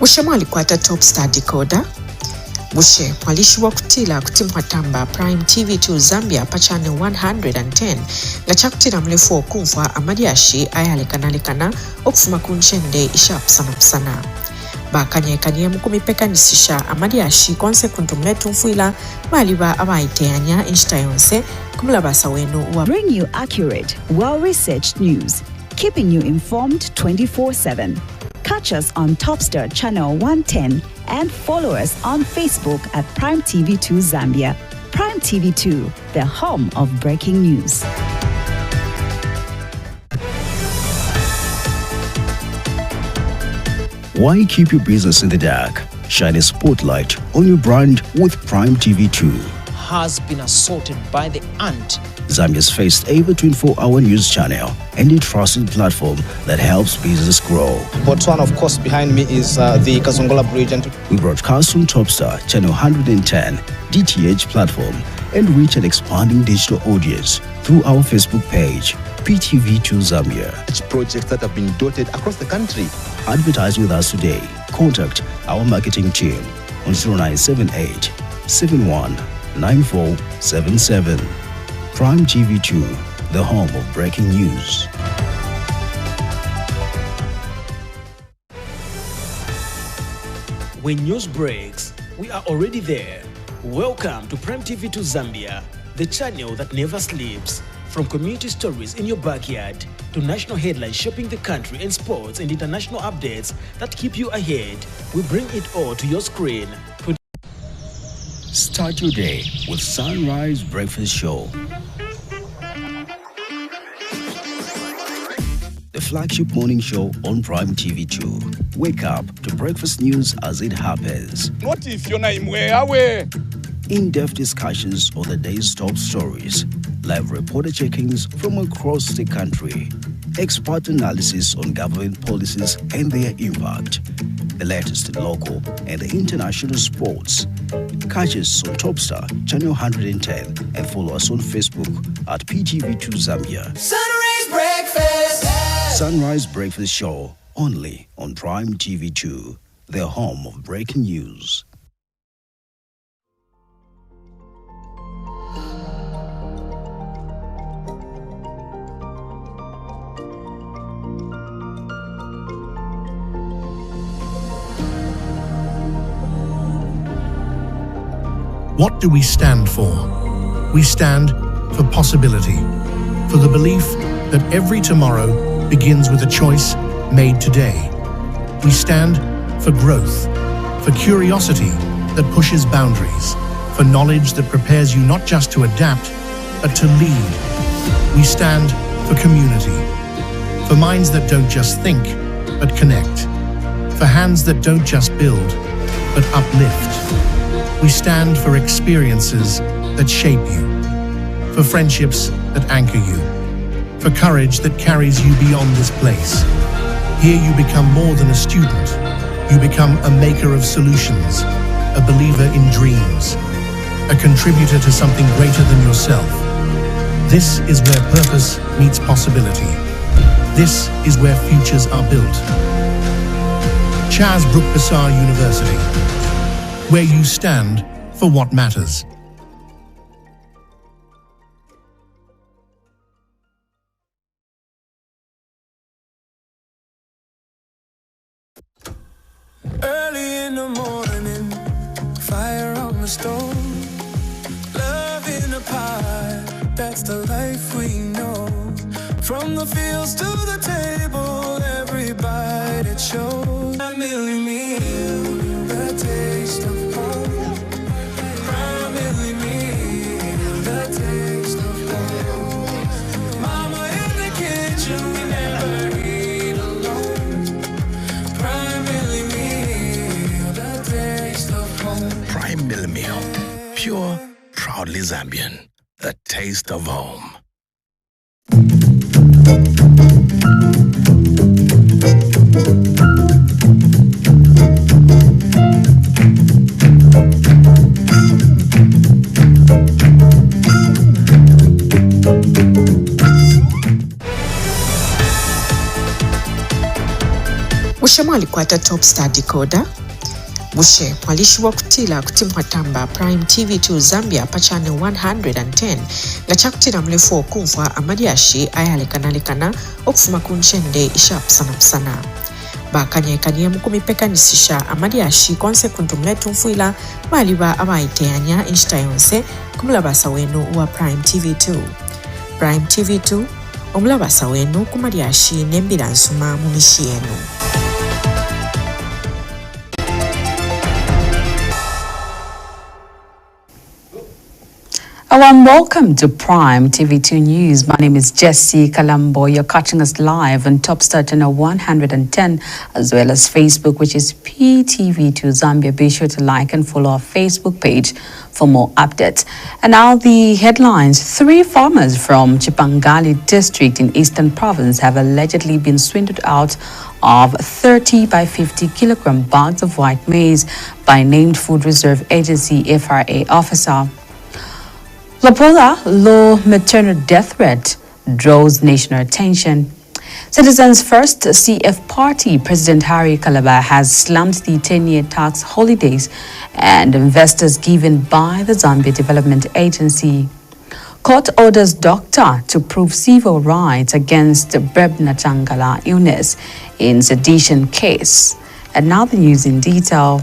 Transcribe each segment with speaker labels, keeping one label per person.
Speaker 1: Bushe mwalikwata Top Star Decoder. Bushe mwalishiwa kutila kutimwatamba Prime TV2 Zambia pa channel 110 nga chakutila mlefu okumfwa amadiashi ayalekanalekana okufuma kunchende ishapusana. Bakanye mukumipekanisiha amadiashi konse kuntumletu mfuila maliba abaiteanya inshita yonse kumulabasa wenu wa
Speaker 2: bring you accurate, well-researched news, keeping you informed 24/7. Catch us on Topstar Channel 110 and follow us on Facebook at Prime TV2 Zambia. Prime TV2, the home of breaking news.
Speaker 3: Why keep your business in the dark? Shine a spotlight on your brand with Prime TV2.
Speaker 4: Has been assaulted by the ant.
Speaker 3: Zambia's first ever 24-hour news channel and a trusted platform that helps business grow.
Speaker 5: Botswana, of course, behind me is the Kazongola Bridge. And
Speaker 3: we broadcast on Topstar Channel 110, DTH platform, and reach an expanding digital audience through our Facebook page, PTV2 Zambia.
Speaker 6: Projects that have been dotted across the country.
Speaker 3: Advertise with us today. Contact our marketing team on 0978 71 9477. Prime TV2, the home of breaking news.
Speaker 7: When news breaks, we are already there. Welcome to Prime TV2 Zambia, the channel that never sleeps. From community stories in your backyard to national headlines shaping the country and sports and international updates that keep you ahead, we bring it all to your screen.
Speaker 3: Start your day with Sunrise Breakfast Show. The flagship morning show on Prime TV2. Wake up to breakfast news as it happens.
Speaker 8: What if your name were?
Speaker 3: In-depth discussions on the day's top stories. Live reporter check-ins from across the country. Expert analysis on government policies and their impact. The latest local and international sports. Catch us on Topstar Channel 110 and follow us on Facebook at PTV2 Zambia.
Speaker 9: Sunrise Breakfast.
Speaker 3: Sunrise Breakfast Show, only on Prime TV2, the home of breaking news.
Speaker 10: What do we stand for? We stand for possibility, for the belief that every tomorrow begins with a choice made today. We stand for growth, for curiosity that pushes boundaries, for knowledge that prepares you not just to adapt, but to lead. We stand for community, for minds that don't just think, but connect, for hands that don't just build, but uplift. We stand for experiences that shape you, for friendships that anchor you, for courage that carries you beyond this place. Here you become more than a student. You become a maker of solutions, a believer in dreams, a contributor to something greater than yourself. This is where purpose meets possibility. This is where futures are built. Chas Brook Bassar University, where you stand for what matters.
Speaker 9: Early in the morning, fire on the stove, love in a pie, that's the life we know. From the fields to the table, every bite it shows. A million meal, the taste of home. A million meal, the taste of home. Mama in the kitchen, we never eat alone. Prime million meal, the taste of home.
Speaker 11: Prime million meal, pure, proudly Zambian, the taste of home.
Speaker 1: Bushe mwalikwata Top Star Decoder. Bushe mwalishi wa kutila kutimwatamba Prime TV2 Zambia pa channel 110 nga chakutila mlefu okumfwa amadiashi ayalekanalekana okufuma kunchende ishapusana. Bakanyekanye mukumipekanisisha amadiashi konse kuntumletu mfuila maliba abaiteanya inshita yonse kumulabasa wenu wa Prime TV2. Prime TV2 omulabasa wenu kumadiashi nembila nsuma mumishi yenu.
Speaker 12: A warm welcome to Prime TV2 News. My name is Jessie Kalambo. You're catching us live on Top Star Channel 110 as well as Facebook, which is PTV2 Zambia. Be sure to like and follow our Facebook page for more updates. And now the headlines. 3 farmers from Chipangali district in Eastern Province have allegedly been swindled out of 30 by 50 kilogram bags of white maize by named Food Reserve Agency FRA officer. Lapola low maternal death rate draws national attention. Citizens First CF Party President Harry Kalaba has slammed the 10-year tax holidays and investors given by the Zambia Development Agency. Court orders doctor to prove civil rights against Brebna Changala illness in sedition case. And now the news in detail.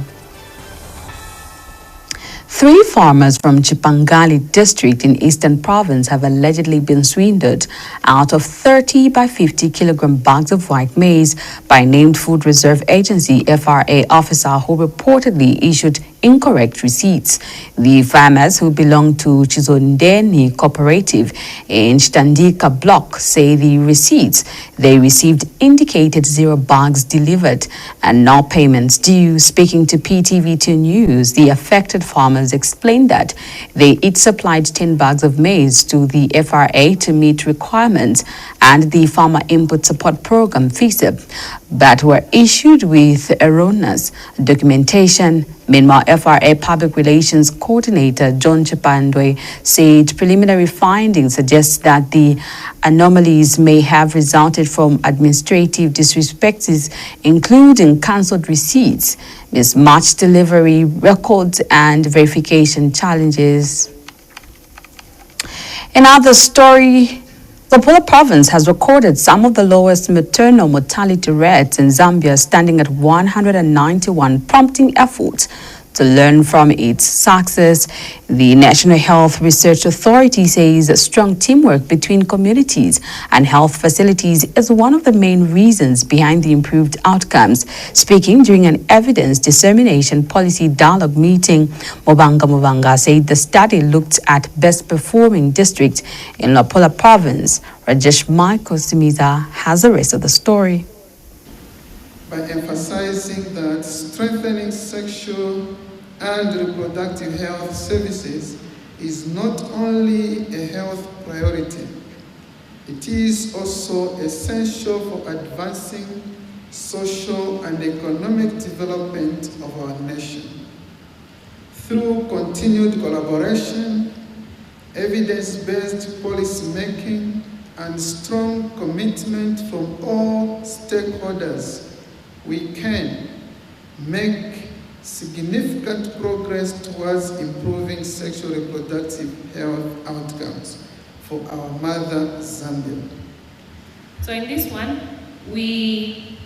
Speaker 12: 3 farmers from Chipangali district in Eastern Province have allegedly been swindled out of 30 by 50 kilogram bags of white maize by named Food Reserve Agency FRA officer who reportedly issued incorrect receipts. The farmers, who belong to Chizondeni Cooperative in Shtandika Block, say the receipts they received indicated 0 bags delivered and no payments due. Speaking to PTV2 News, the affected farmers explained that they each supplied 10 bags of maize to the FRA to meet requirements and the Farmer Input Support Program FISIP, but were issued with erroneous documentation. Meanwhile, FRA Public Relations Coordinator John Chipandwe said preliminary findings suggest that the anomalies may have resulted from administrative disrespects, including cancelled receipts, mismatched delivery records, and verification challenges. Another story. The Lapola province has recorded some of the lowest maternal mortality rates in Zambia, standing at 191, prompting efforts to learn from its success. The National Health Research Authority says strong teamwork between communities and health facilities is one of the main reasons behind the improved outcomes. Speaking during an evidence dissemination policy dialogue meeting, Mubanga said the study looked at best performing districts in Lapola province. Rajesh Michael Simiza has the rest of the story.
Speaker 13: By emphasizing that strengthening sexual and reproductive health services is not only a health priority, it is also essential for advancing social and economic development of our nation. Through continued collaboration, evidence-based policy making, and strong commitment from all stakeholders, we can make significant progress towards improving sexual reproductive health outcomes for our mother Zambia.
Speaker 14: So in this one, we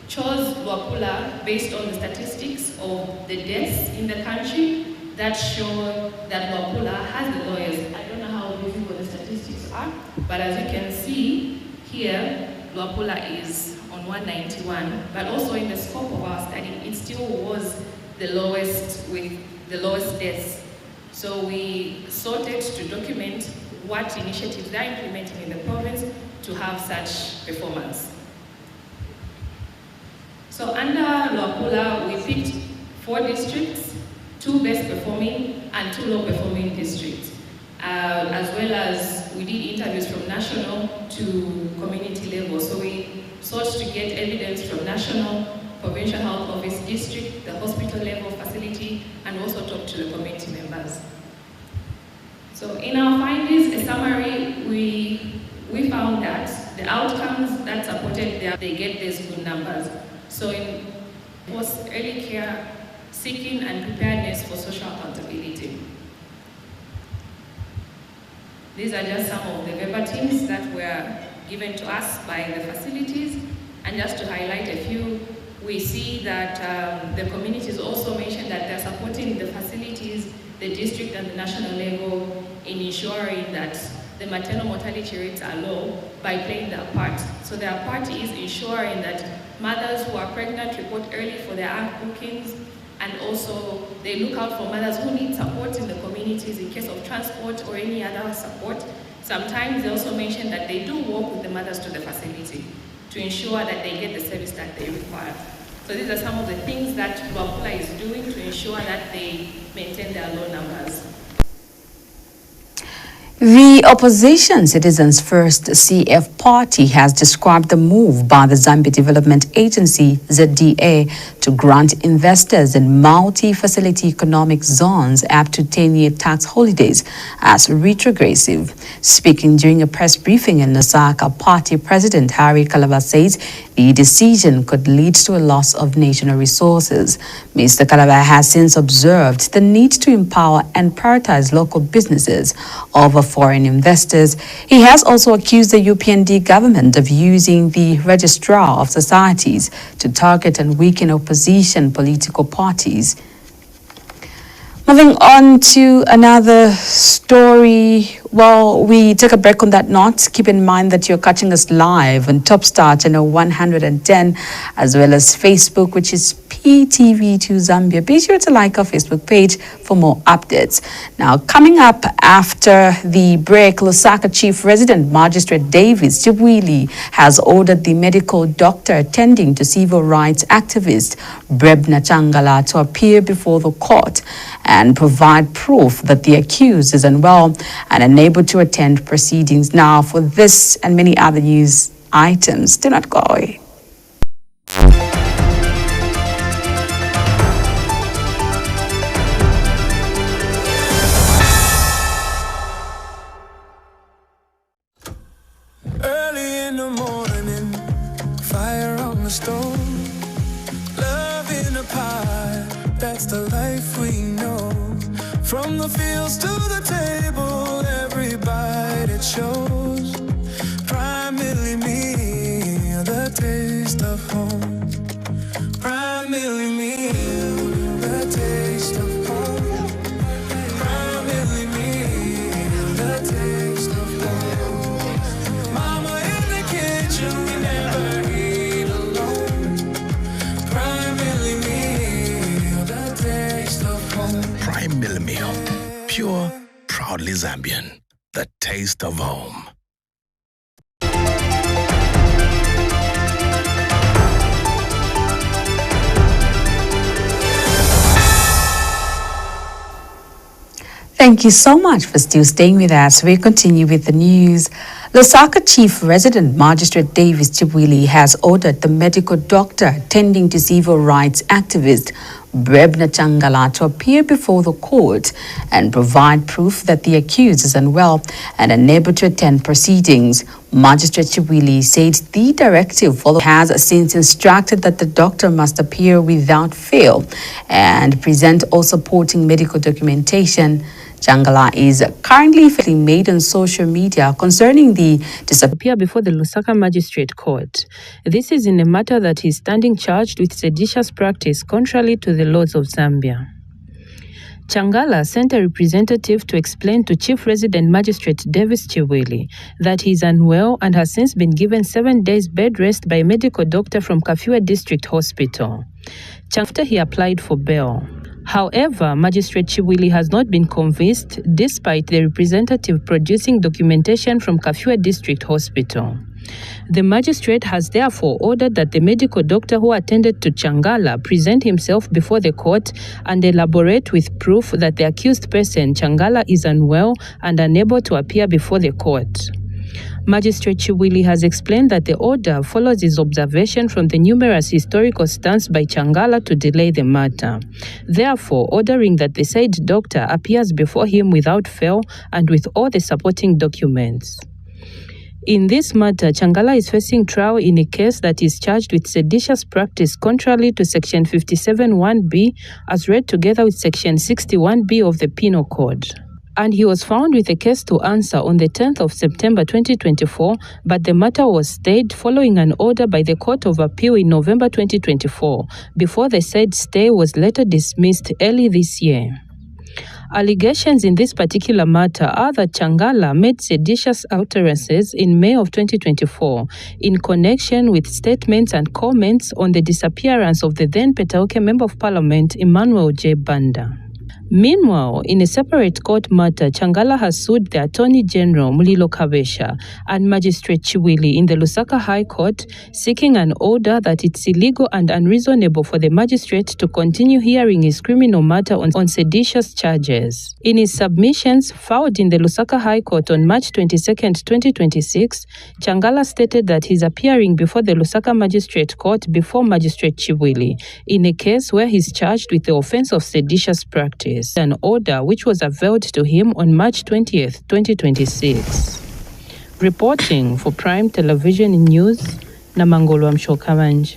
Speaker 14: chose Luapula based on the statistics of the deaths in the country that show that Luapula has the lowest. I don't know how visible the statistics are, but as you can see here, Luapula is on 191, but also in the scope of our study, it still was the lowest with the lowest deaths. So we sorted to document what initiatives they are implementing in the province to have such performance. So under Luapula, we picked 4 districts, 2 best performing and 2 low performing districts, as well as we did interviews from national to community level. So we sought to get evidence from national, provincial health office, district, the hospital level facility, and also talk to the community members. So in our findings, a summary, we found that the outcome farms that supported them, they get these good numbers. So in early care, seeking and preparedness for social accountability. These are just some of the verbatims that were given to us by the facilities. And just to highlight a few, we see that the communities also mentioned that they're supporting the facilities, the district and the national level in ensuring that the maternal mortality rates are low by playing their part. So their part is ensuring that mothers who are pregnant report early for their AMP bookings, and also they look out for mothers who need support in the communities in case of transport or any other support. Sometimes they also mention that they do work with the mothers to the facility to ensure that they get the service that they require. So these are some of the things that Luapula is doing to ensure that they maintain their low numbers.
Speaker 12: The opposition Citizens First CF party has described the move by the Zambia Development Agency, ZDA, to grant investors in multi-facility economic zones up to 10-year tax holidays as retrogressive. Speaking during a press briefing in Lusaka, party president Harry Kalaba says the decision could lead to a loss of national resources. Mr. Kalaba has since observed the need to empower and prioritize local businesses over foreign investors. He has also accused the UPND government of using the Registrar of Societies to target and weaken opposition political parties. Moving on to another story. While we take a break on that note, keep in mind that you're catching us live on Topstar Channel 110, as well as Facebook, which is PTV2 Zambia. Be sure to like our Facebook page for more updates. Now, coming up after the break, Lusaka Chief Resident Magistrate Davis Chibwili has ordered the medical doctor attending to civil rights activist Brebna Changala to appear before the court and provide proof that the accused is unwell and unable to attend proceedings. Now, for this and many other news items, do not go away.
Speaker 9: Early in the morning, fire on the stove, love in a pie, that's the life we know. From the fields to the table, every bite it shows. Primarily me, the taste of home. Primarily me, the taste of home. Primarily me, the taste of home. Mama in the kitchen, we never eat alone. Primarily me, the taste of home.
Speaker 11: Prime Mill Meal, pure, proudly Zambian, the taste of home.
Speaker 12: Thank you so much for still staying with us. We continue with the news. Lusaka Chief Resident Magistrate Davis Chibwili has ordered the medical doctor attending to civil rights activist Brebna Changala to appear before the court and provide proof that the accused is unwell and unable to attend proceedings. Magistrate Chibwili said the directive has since instructed that the doctor must appear without fail and present all supporting medical documentation. Changala is currently made on social media concerning the
Speaker 15: disappear before the Lusaka Magistrate Court. This is in a matter that he is standing charged with seditious practice contrary to the laws of Zambia. Changala sent a representative to explain to Chief Resident Magistrate Davis Chibwili that he is unwell and has since been given 7 days bed rest by a medical doctor from Kafua District Hospital. After he applied for bail. However, Magistrate Chibwili has not been convinced despite the representative producing documentation from Kafua District Hospital. The magistrate has therefore ordered that the medical doctor who attended to Changala present himself before the court and elaborate with proof that the accused person, Changala, is unwell and unable to appear before the court. Magistrate Chibwili has explained that the order follows his observation from the numerous historical stunts by Changala to delay the matter, therefore ordering that the said doctor appears before him without fail and with all the supporting documents. In this matter, Changala is facing trial in a case that is charged with seditious practice contrary to Section 57(1)(b, as read together with Section 61(b) of the Penal Code. And he was found with a case to answer on the 10th of September 2024, but the matter was stayed following an order by the Court of Appeal in November 2024, before the said stay was later dismissed early this year. Allegations in this particular matter are that Changala made seditious utterances in May of 2024 in connection with statements and comments on the disappearance of the then Petauke Member of Parliament, Emmanuel J. Banda. Meanwhile, in a separate court matter, Changala has sued the Attorney General Mulilo Kabesha and Magistrate Chiwili in the Lusaka High Court, seeking an order that it's illegal and unreasonable for the magistrate to continue hearing his criminal matter on seditious charges. In his submissions filed in the Lusaka High Court on March 22, 2026, Changala stated that he's appearing before the Lusaka Magistrate Court before Magistrate Chiwili in a case where he's charged with the offense of seditious practice. An order which was availed to him on March 20th, 2026. Reporting for Prime Television News, Namangolo Amshokamanj.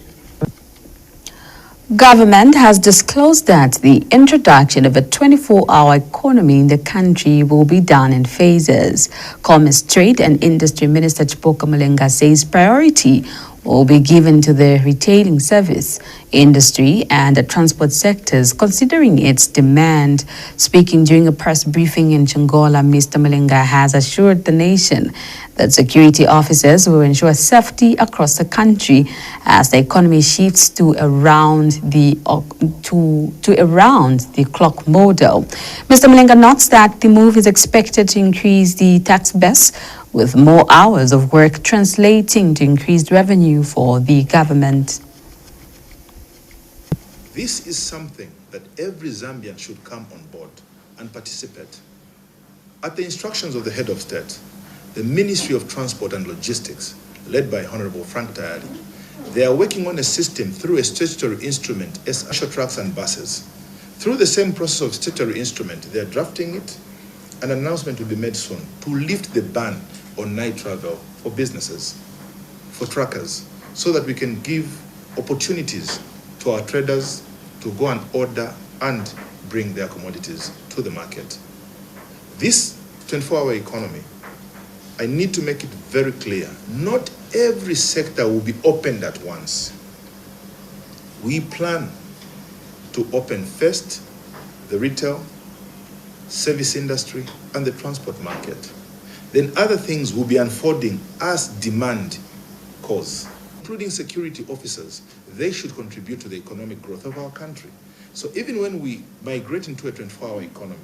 Speaker 12: Government has disclosed that the introduction of a 24-hour economy in the country will be done in phases. Commerce, Trade and Industry Minister Chipoka Mulenga says priority will be given to the retailing service, industry and the transport sectors, considering its demand. Speaking during a press briefing in Changola, Mr. Mulenga has assured the nation that security officers will ensure safety across the country as the economy shifts to around the clock model. Mr. Mulenga notes that the move is expected to increase the tax base, with more hours of work translating to increased revenue for the government.
Speaker 16: This is something that every Zambian should come on board and participate. At the instructions of the head of state, the Ministry of Transport and Logistics, led by Honorable Frank Tayali, they are working on a system through a statutory instrument as usher trucks and buses. Through the same process of statutory instrument, they are drafting it. An announcement will be made soon to lift the ban on night travel for businesses, for truckers, so that we can give opportunities to our traders to go and order and bring their commodities to the market. This 24-hour economy, I need to make it very clear, not every sector will be opened at once. We plan to open first the retail, service industry, and the transport market. Then other things will be unfolding as demand calls, including security officers. They should contribute to the economic growth of our country. So even when we migrate into a 24-hour economy,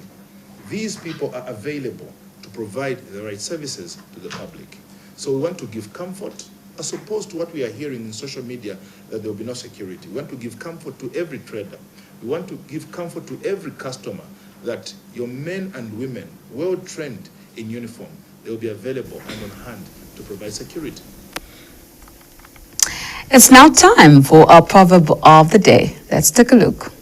Speaker 16: these people are available to provide the right services to the public. So we want to give comfort, as opposed to what we are hearing in social media, that there will be no security. We want to give comfort to every trader. We want to give comfort to every customer that your men and women, well trained in uniform, they will be available and on hand to provide security.
Speaker 12: It's now time for our proverb of the day. Let's take a look.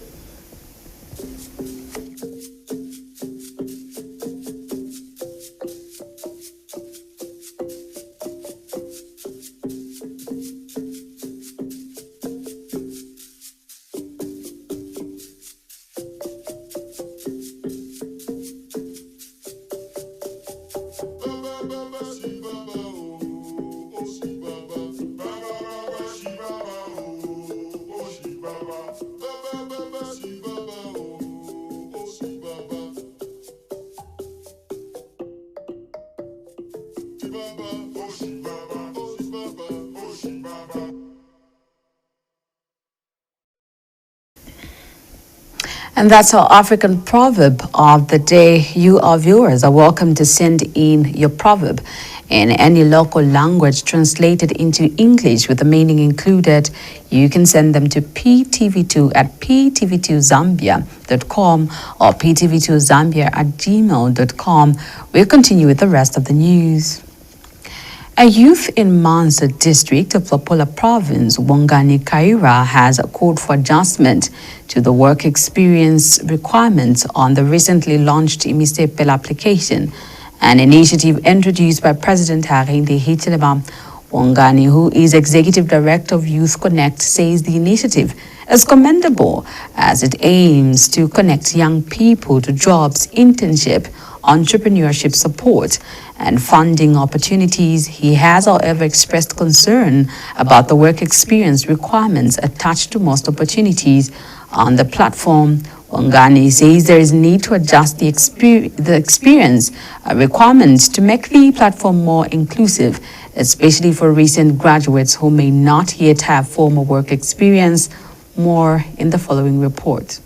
Speaker 12: And that's our African proverb of the day. You, our viewers, are welcome to send in your proverb in any local language translated into English with the meaning included. You can send them to PTV2 at PTV2Zambia.com or PTV2Zambia@gmail.com. We'll continue with the rest of the news. A youth in Mansa district of Luapula province, Wangani Kaira, has called for adjustment to the work experience requirements on the recently launched Imisepel application an initiative introduced by President Hakainde Hichilema. Wongani, who is Executive Director of Youth Connect, says the initiative is commendable as it aims to connect young people to jobs, internship, entrepreneurship support, and funding opportunities. He has, however, expressed concern about the work experience requirements attached to most opportunities on the platform. Wongani says there is a need to adjust the experience requirements to make the platform more inclusive, especially for recent graduates who may not yet have formal work experience. More in the following report.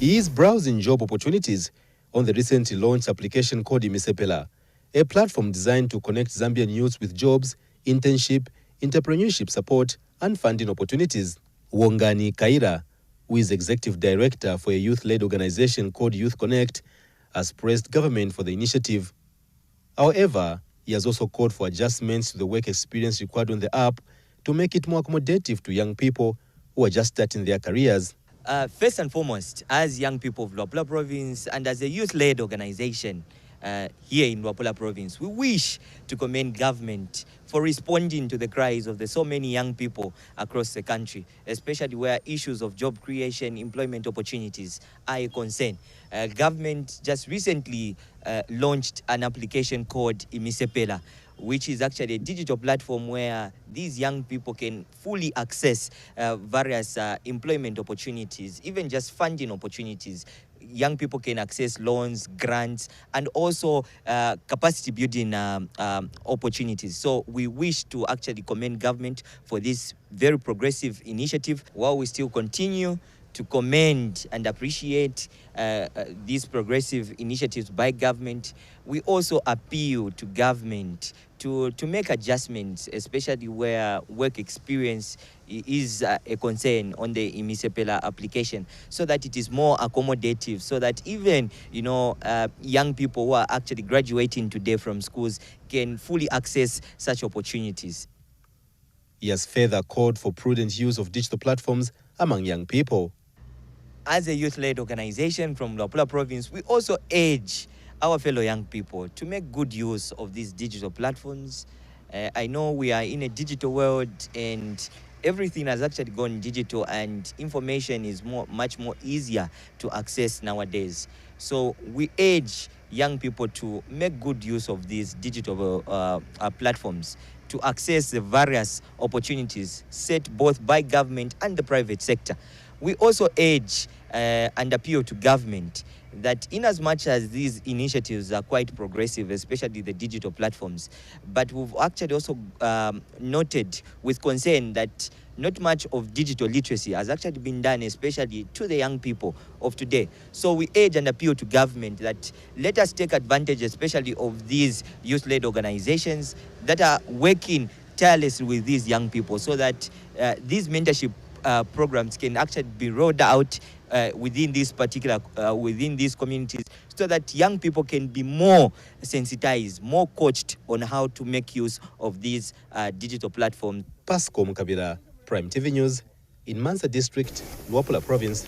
Speaker 17: He is browsing job opportunities on the recently launched application called Imisepela, a platform designed to connect Zambian youths with jobs, internship, entrepreneurship support, and funding opportunities. Wongani Kaira, who is Executive Director for a youth-led organization called Youth Connect, has praised government for the initiative. However, he has also called for adjustments to the work experience required on the app to make it more accommodative to young people who are just starting their careers.
Speaker 18: First and foremost, as young people of Luapula Province and as a youth-led organization here in Luapula Province, we wish to commend government for responding to the cries of the so many young people across the country, especially where issues of job creation, employment opportunities are a concern. Government just recently launched an application called Imisepela, which is actually a digital platform where these young people can fully access various employment opportunities, even just funding opportunities. Young people can access loans, grants, and also capacity building opportunities. So we wish to actually commend government for this very progressive initiative, while we still continue to commend and appreciate these progressive initiatives by government. We also appeal to government to make adjustments, especially where work experience is a concern on the Imisepela application, so that it is more accommodative, so that even young people who are actually graduating today from schools can fully access such opportunities.
Speaker 17: He has further called for prudent use of digital platforms among young people.
Speaker 18: As a youth-led organization from Luapula Province, we also urge our fellow young people to make good use of these digital platforms. I know we are in a digital world and everything has actually gone digital, and information is much more easier to access nowadays. So we urge young people to make good use of these digital platforms to access the various opportunities set both by government and the private sector. We also urge and appeal to government that in as much as these initiatives are quite progressive, especially the digital platforms, but we've actually also noted with concern that not much of digital literacy has actually been done, especially to the young people of today. So we urge and appeal to government that let us take advantage, especially of these youth-led organizations that are working tirelessly with these young people, so that these mentorship programs can actually be rolled out within these communities, so that young people can be more sensitized, more coached on how to make use of these digital platforms.
Speaker 17: Pasco Mukabira, Prime TV News, in Mansa District, Luapula Province.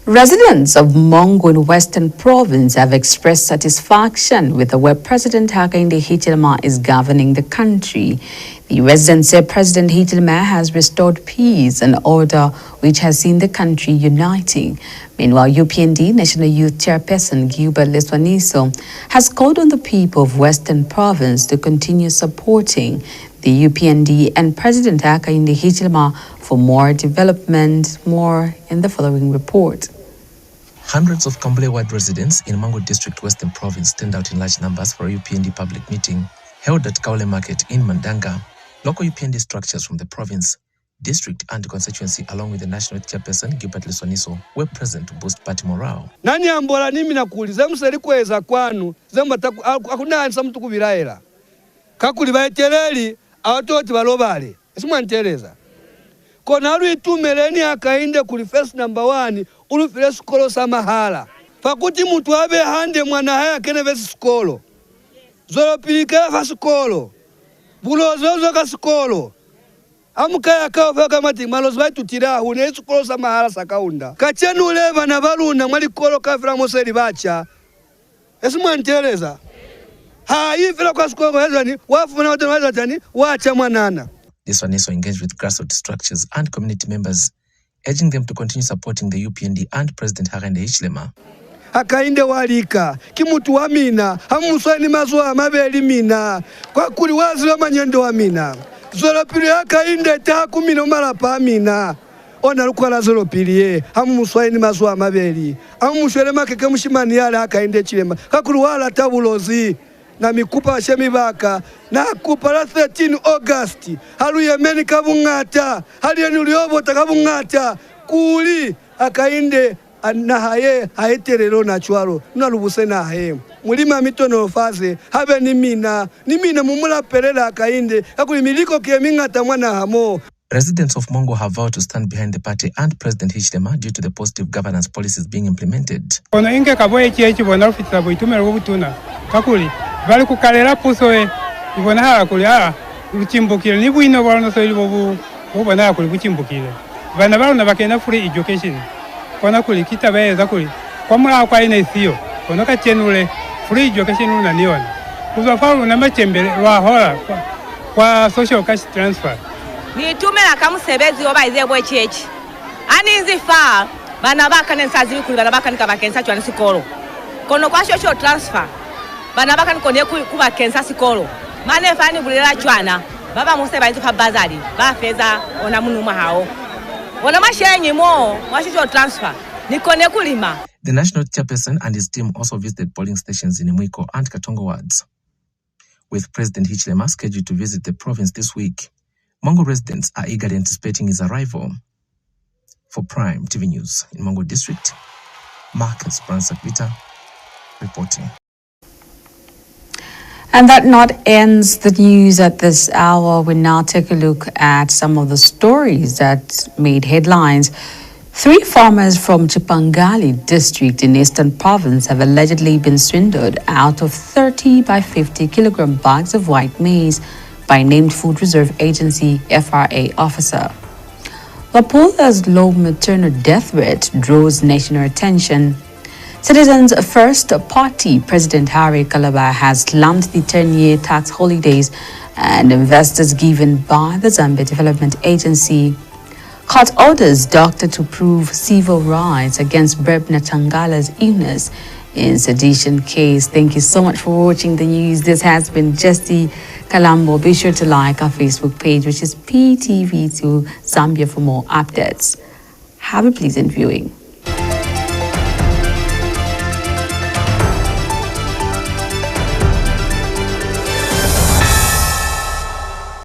Speaker 12: Residents of Mongo in Western Province have expressed satisfaction with the way President Hakainde Hichilema is governing the country. The residents say President Hichilema has restored peace and order, which has seen the country uniting. Meanwhile, UPND National Youth Chairperson Gilbert Leswaniso has called on the people of Western Province to continue supporting the UPND and President Hakainde Hichilema for more development. More in the following report.
Speaker 19: Hundreds of Kambule-wide residents in Mango District, Western Province turned out in large numbers for a UPND public meeting held at Kaole Market in Mandanga. Local UPND structures from the province, district and constituency, along with the national chairperson Gilbert Leswaniso, were present to boost party morale.
Speaker 20: Nani ambola nimi nakuuliza musalikweza kwanu zamba akuna ansa mtu kubiraera kakuli baeteleli awatoti balobale esimwanteleza kona aluitumeleni akainde kuli first number 1 ulufile skolo samahala pakuti mtu abe hande mwana haya kene vesi skolo zolo pilika fa skolo bulozo ka skolo amukaya kawo paka mati malozo baitutira hune skolo samahala sakaunda kachenu leva na baluna mwali kolo kafira moseli bacha Esimwantereza. Ha ifela kwa sikongo yazani wafuna watu wazatani wacha mwanana.
Speaker 19: This one also engaged with grassroots structures and community members, urging them to continue supporting the UPND and President Hakainde Hichilema.
Speaker 20: Hakainde walika kimutu wa mina hamuswani mazwa mabeli mina kwa kuli wazira manyendo wa mina zolo pili Hakainde taku mina marapa mina ona lukwala zolo pili hamuswani mazwa mabeli hamushwele makeke mushimani yale Hakainde Hichilema kakuli wala tabulozi na mikupa shemibaka na kupa la 13 August halu Yemeni kabungata hali yenu liobota kabungata kuli Hakainde na haye haeterero na chwaro nalubuse na haye mulima mitono faze habe ni mina mumula perela Hakainde kakuli miliko kemingata mwana hamo.
Speaker 19: Residents of Mongo have vowed to stand behind the party and President Hichilema due to the positive governance policies being implemented.
Speaker 21: Ono inge kaboye chechi bona rufitsa boitumero bobutuna kakuli bali kukalera pusoe ibona hala kuli uchimbukile ni bwino bwana so ilibobu bobona kuli buchimbukile bana balona bakena free education kona kuli kitabeza kuli kwa mula kwa ine sio kona kachenule free education unaniona kuzafaulu na machembele wa hola kwa social cash transfer
Speaker 22: ni tumela kamusebezi obaize bwe chechi anizi fa bana bakane nsazi kuli bana bakane kabakensa chwana sikolo kono kwa social transfer bana bakane konye kuba kensa sikolo mane fani bulira chwana baba musebaize pa bazari ba feza ona munuma hao ona mashenyi mo social transfer ni kone kulima.
Speaker 19: The national chairperson and his team also visited polling stations in Mwiko and Katongo wards. With President Hichilema scheduled to visit the province this week, Mongo residents are eagerly anticipating his arrival. For Prime TV News in Mongo District, Marcus Bransakvita reporting.
Speaker 12: And that not ends the news at this hour. We now take a look at some of the stories that made headlines. 3 farmers from Chipangali district in Eastern Province have allegedly been swindled out of 30 by 50 kilogram bags of white maize by named Food Reserve Agency FRA officer. Wapula's low maternal death rate draws national attention. Citizens First Party President Harry Kalaba has slammed the 10-year tax holidays and investors given by the Zambia Development Agency. Court orders doctor to prove civil rights against Brebna Changala's illness in sedition case. Thank you so much for watching the news. This has been Jesse Kalambo. Be sure to like our Facebook page, which is PTV2 Zambia, for more updates. Have a pleasant viewing.